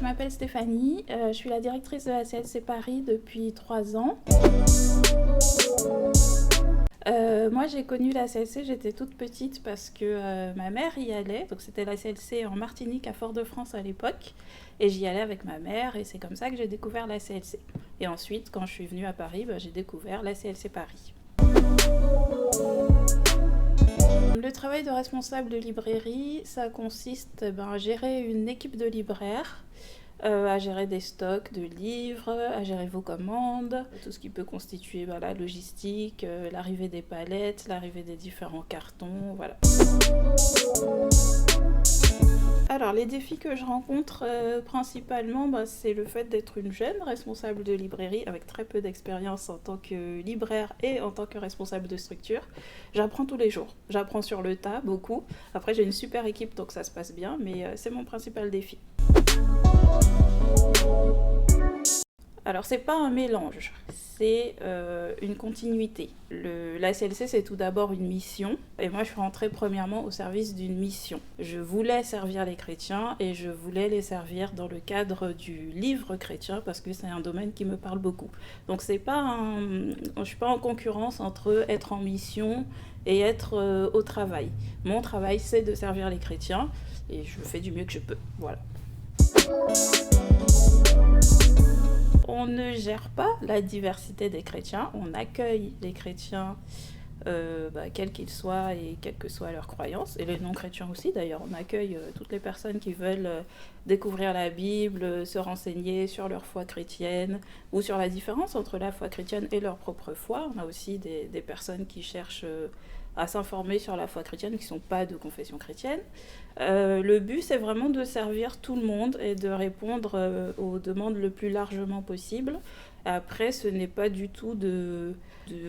m'appelle Stéphanie, je suis la directrice de la CLC Paris depuis 3 ans. Moi j'ai connu la CLC, j'étais toute petite parce que ma mère y allait, donc c'était la CLC en Martinique à Fort-de-France à l'époque, et j'y allais avec ma mère et c'est comme ça que j'ai découvert la CLC. Et ensuite quand je suis venue à Paris, j'ai découvert la CLC Paris. Le travail de responsable de librairie, ça consiste à gérer une équipe de libraires, à gérer des stocks de livres, à gérer vos commandes, tout ce qui peut constituer la logistique, l'arrivée des palettes, l'arrivée des différents cartons, voilà. Alors les défis que je rencontre principalement, c'est le fait d'être une jeune responsable de librairie avec très peu d'expérience en tant que libraire et en tant que responsable de structure. J'apprends tous les jours, j'apprends sur le tas beaucoup. Après j'ai une super équipe donc ça se passe bien, mais c'est mon principal défi. Alors c'est pas un mélange, c'est une continuité. La CLC c'est tout d'abord une mission, et moi je suis rentrée premièrement au service d'une mission. Je voulais servir les chrétiens et je voulais les servir dans le cadre du livre chrétien parce que c'est un domaine qui me parle beaucoup. Donc je suis pas en concurrence entre être en mission et être au travail. Mon travail c'est de servir les chrétiens et je le fais du mieux que je peux, voilà. On ne gère pas la diversité des chrétiens, on accueille les chrétiens quels qu'ils soient et quelles que soient leurs croyances, et les non-chrétiens aussi d'ailleurs, on accueille toutes les personnes qui veulent découvrir la Bible, se renseigner sur leur foi chrétienne ou sur la différence entre la foi chrétienne et leur propre foi. On a aussi des personnes qui cherchent à s'informer sur la foi chrétienne, qui ne sont pas de confession chrétienne. Le but, c'est vraiment de servir tout le monde et de répondre aux demandes le plus largement possible. Après, ce n'est pas du tout de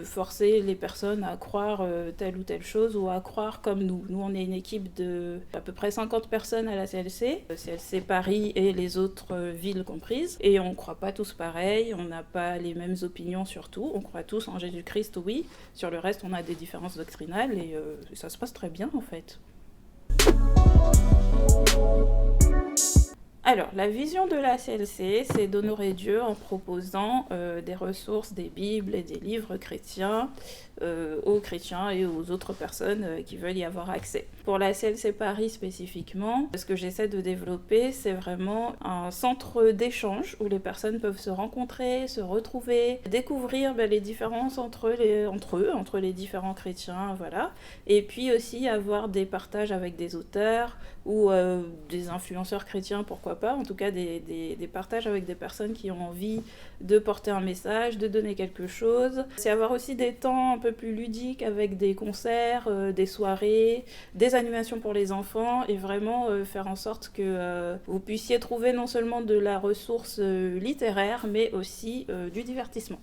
forcer les personnes à croire telle ou telle chose ou à croire comme nous. Nous, on est une équipe de à peu près 50 personnes à la CLC, CLC Paris et les autres villes comprises. Et on ne croit pas tous pareil, on n'a pas les mêmes opinions sur tout. On croit tous en Jésus-Christ, oui. Sur le reste, on a des différences doctrinales et ça se passe très bien en fait. Alors, la vision de la CLC, c'est d'honorer Dieu en proposant des ressources, des Bibles et des livres chrétiens aux chrétiens et aux autres personnes qui veulent y avoir accès. Pour la CLC Paris spécifiquement, ce que j'essaie de développer, c'est vraiment un centre d'échange où les personnes peuvent se rencontrer, se retrouver, découvrir les différences entre les différents chrétiens, voilà. Et puis aussi avoir des partages avec des auteurs ou des influenceurs chrétiens, pourquoi pas, en tout cas des partages avec des personnes qui ont envie de porter un message, de donner quelque chose. C'est avoir aussi des temps un peu plus ludiques avec des concerts, des soirées, des animations pour les enfants et vraiment faire en sorte que vous puissiez trouver non seulement de la ressource littéraire mais aussi du divertissement.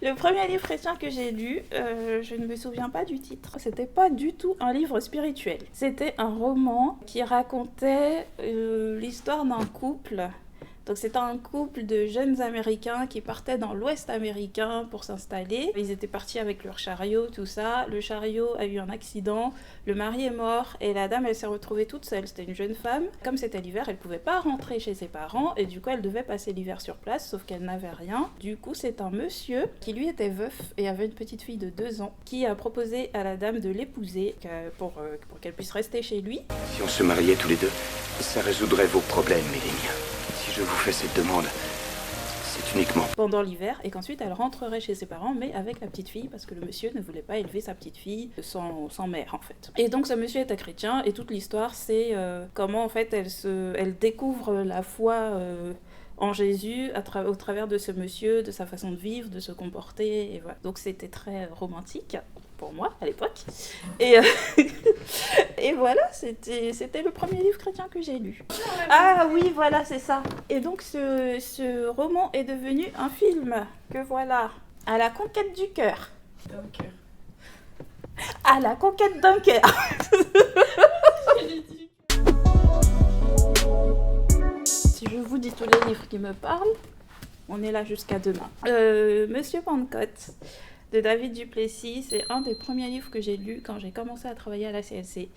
Le premier livre chrétien que j'ai lu, je ne me souviens pas du titre, c'était pas du tout un livre spirituel. C'était un roman qui racontait l'histoire d'un couple. Donc c'était un couple de jeunes Américains qui partaient dans l'Ouest américain pour s'installer. Ils étaient partis avec leur chariot, tout ça. Le chariot a eu un accident, le mari est mort et la dame, elle s'est retrouvée toute seule. C'était une jeune femme. Comme c'était l'hiver, elle pouvait pas rentrer chez ses parents et du coup, elle devait passer l'hiver sur place, sauf qu'elle n'avait rien. Du coup, c'est un monsieur qui lui était veuf et avait une petite fille de 2 ans qui a proposé à la dame de l'épouser pour qu'elle puisse rester chez lui. Si on se mariait tous les deux, ça résoudrait vos problèmes et les miens. Si je vous fais cette demande, c'est uniquement pendant l'hiver, et qu'ensuite elle rentrerait chez ses parents, mais avec la petite fille, parce que le monsieur ne voulait pas élever sa petite fille sans mère, en fait. Et donc ce monsieur était chrétien, et toute l'histoire, c'est comment, en fait, elle découvre la foi en Jésus au travers de ce monsieur, de sa façon de vivre, de se comporter, et voilà. Donc c'était très romantique pour moi à l'époque. Et voilà, c'était le premier livre chrétien que j'ai lu. Ah oui, voilà, c'est ça. Et donc ce roman est devenu un film que voilà, à la conquête du cœur. À la conquête d'un cœur. Si je vous dis tous les livres qui me parlent, on est là jusqu'à demain. Monsieur Pentecôte. de David Duplessis. C'est un des premiers livres que j'ai lu quand j'ai commencé à travailler à la CLC.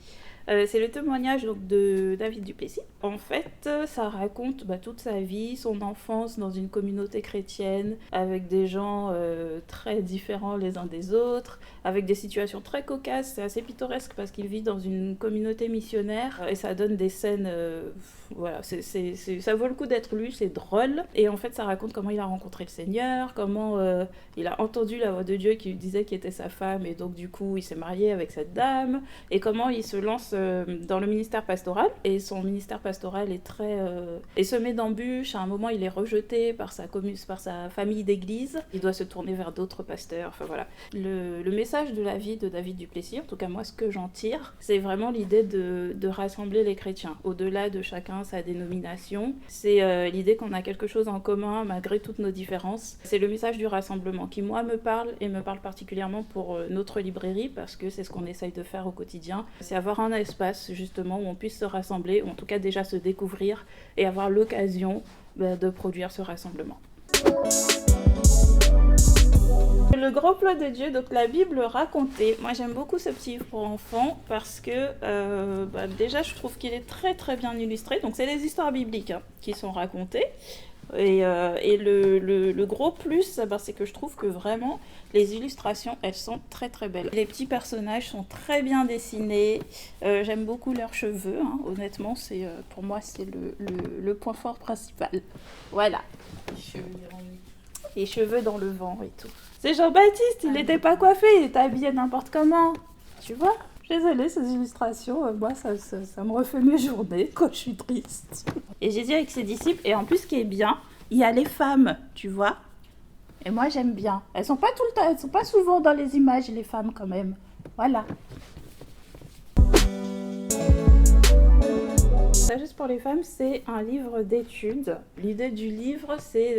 C'est le témoignage donc, de David Duplessis. En fait, ça raconte toute sa vie, son enfance dans une communauté chrétienne, avec des gens très différents les uns des autres, avec des situations très cocasses. C'est assez pittoresque parce qu'il vit dans une communauté missionnaire et ça donne des scènes... voilà, ça vaut le coup d'être lu, c'est drôle. Et en fait, ça raconte comment il a rencontré le Seigneur, comment il a entendu la voix de Dieu qui lui disait qu'il était sa femme et donc du coup, il s'est marié avec cette dame, et comment il se lance dans le ministère pastoral, et son ministère pastoral est semé d'embûches. À un moment, il est rejeté par sa famille d'église. Il doit se tourner vers d'autres pasteurs. Enfin voilà. Le message de la vie de David Duplessis, en tout cas moi, ce que j'en tire, c'est vraiment l'idée de rassembler les chrétiens, au-delà de chacun sa dénomination. C'est l'idée qu'on a quelque chose en commun malgré toutes nos différences. C'est le message du rassemblement qui, moi, me parle, et me parle particulièrement pour notre librairie, parce que c'est ce qu'on essaye de faire au quotidien. C'est avoir un espace justement où on puisse se rassembler, ou en tout cas déjà se découvrir et avoir l'occasion de produire ce rassemblement. Le grand plan de Dieu, donc la Bible racontée. Moi j'aime beaucoup ce petit livre pour enfants parce que déjà je trouve qu'il est très très bien illustré. Donc c'est les histoires bibliques qui sont racontées. Et le gros plus, c'est que je trouve que vraiment les illustrations, elles sont très très belles. Les petits personnages sont très bien dessinés. J'aime beaucoup leurs cheveux. Honnêtement, pour moi, c'est le point fort principal. Voilà. Les cheveux dans le vent et tout. C'est Jean-Baptiste, il n'était pas coiffé, il était habillé n'importe comment. Tu vois ? Désolée, ces illustrations, moi, ça me refait mes journées quand je suis triste. Et Jésus avec ses disciples, et en plus, ce qui est bien, il y a les femmes, tu vois. Et moi, j'aime bien. Elles sont pas tout le temps, elles sont pas souvent dans les images, les femmes, quand même. Voilà. Sagesse pour les femmes, c'est un livre d'études. L'idée du livre, c'est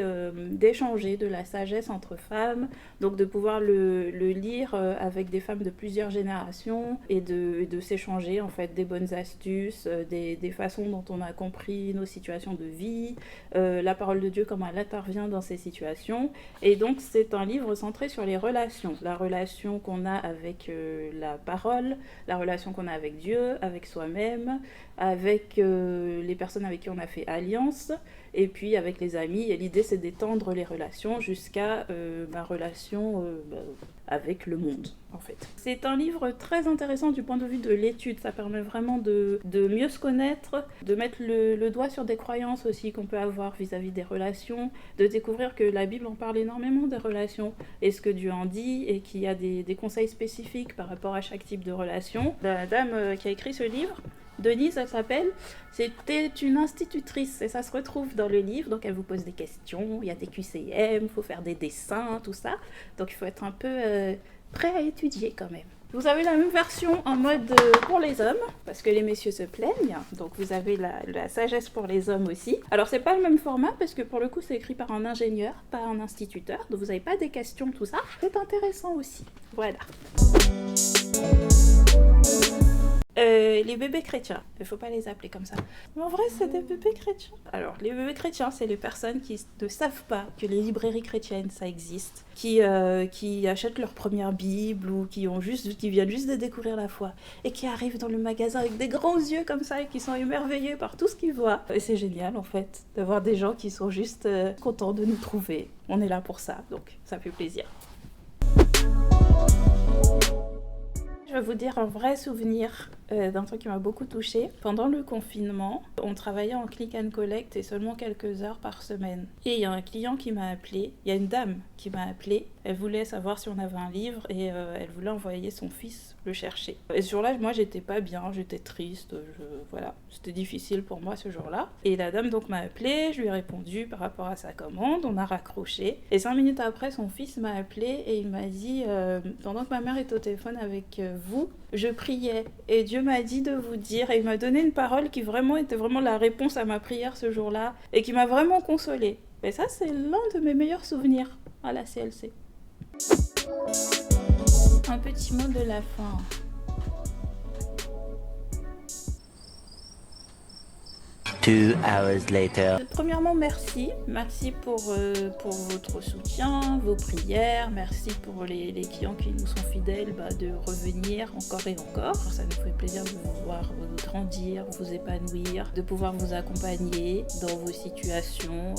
d'échanger de la sagesse entre femmes, donc de pouvoir le lire avec des femmes de plusieurs générations et de s'échanger en fait des bonnes astuces, des façons dont on a compris nos situations de vie, la parole de Dieu, comment elle intervient dans ces situations. Et donc c'est un livre centré sur les relations, la relation qu'on a avec la parole, la relation qu'on a avec Dieu, avec soi-même, avec les personnes avec qui on a fait alliance, et puis avec les amis. Et l'idée, c'est d'étendre les relations jusqu'à ma relation avec le monde, en fait. C'est un livre très intéressant du point de vue de l'étude. Ça permet vraiment de mieux se connaître, de mettre le doigt sur des croyances aussi qu'on peut avoir vis-à-vis des relations, de découvrir que la Bible en parle énormément des relations, et ce que Dieu en dit, et qu'il y a des conseils spécifiques par rapport à chaque type de relation. La dame qui a écrit ce livre, Denise, elle s'appelle, c'était une institutrice et ça se retrouve dans le livre, donc elle vous pose des questions, il y a des QCM, il faut faire des dessins, tout ça, donc il faut être un peu prêt à étudier quand même. Vous avez la même version en mode pour les hommes, parce que les messieurs se plaignent, donc vous avez la sagesse pour les hommes aussi. Alors c'est pas le même format, parce que pour le coup c'est écrit par un ingénieur, pas un instituteur, donc vous n'avez pas des questions, tout ça. C'est intéressant aussi, voilà. Les bébés chrétiens, il ne faut pas les appeler comme ça. Mais en vrai, c'est des bébés chrétiens. Alors, les bébés chrétiens, c'est les personnes qui ne savent pas que les librairies chrétiennes, ça existe, qui achètent leur première Bible ou qui viennent juste de découvrir la foi et qui arrivent dans le magasin avec des grands yeux comme ça et qui sont émerveillés par tout ce qu'ils voient. Et c'est génial, en fait, d'avoir des gens qui sont juste contents de nous trouver. On est là pour ça, donc ça fait plaisir. Je vais vous dire un vrai souvenir d'un truc qui m'a beaucoup touchée. Pendant le confinement, on travaillait en click and collect et seulement quelques heures par semaine. Et il y a un client qui m'a appelé, il y a une dame qui m'a appelé. Elle voulait savoir si on avait un livre et elle voulait envoyer son fils le chercher. Et ce jour-là, moi, j'étais pas bien, j'étais triste, voilà. C'était difficile pour moi ce jour-là. Et la dame donc m'a appelé, je lui ai répondu par rapport à sa commande, on a raccroché. Et 5 minutes après, son fils m'a appelé et il m'a dit pendant que ma mère était au téléphone avec vous, je priais et Dieu m'a dit de vous dire, et il m'a donné une parole qui vraiment était vraiment la réponse à ma prière ce jour-là et qui m'a vraiment consolée. Et ça, c'est l'un de mes meilleurs souvenirs à la CLC. Un petit mot de la fin. 2 hours later. Premièrement, merci. Merci pour votre soutien, vos prières. Merci pour les clients qui nous sont fidèles de revenir encore et encore. Ça nous fait plaisir de vous voir grandir, vous épanouir, de pouvoir vous accompagner dans vos situations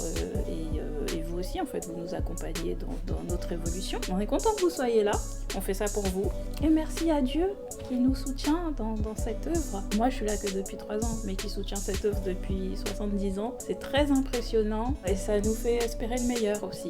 et vous aussi, en fait, vous nous accompagnez dans notre évolution. On est content que vous soyez là. On fait ça pour vous. Et merci à Dieu qui nous soutient dans cette œuvre. Moi, je suis là que depuis 3 ans, mais qui soutient cette œuvre depuis 70 ans. C'est très impressionnant et ça nous fait espérer le meilleur aussi.